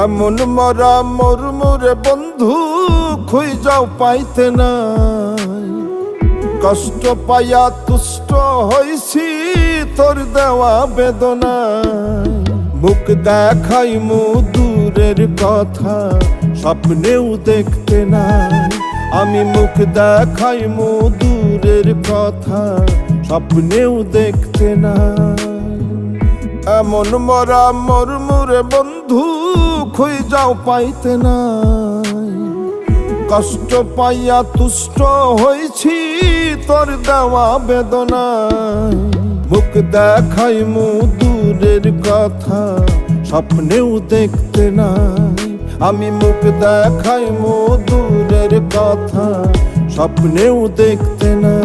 এমন মরা মরমরে বন্ধু খুঁজাও পাইতে নাই। কষ্ট পাইয়া তুষ্ট হইছি তোর দেওয়া বেদনায়। মুখ দেখাই দূরের কথা স্বপ্নেও দেখতে নাই। আমি মুখ দেখাই দূরের কথা স্বপ্নেও দেখতে নাই। এমন মরা মরমরে বন্ধু খুঁজাও পাইতে নাই। কষ্ট পাইয়া তুষ্ট হইছি তোর দেওয়া বেদনায়। মুখ দেখাই দূরের কথা স্বপ্নেও দেখতে নাই। আমি মুখ দেখাই দূরের কথা স্বপ্নেও দেখতে নাই।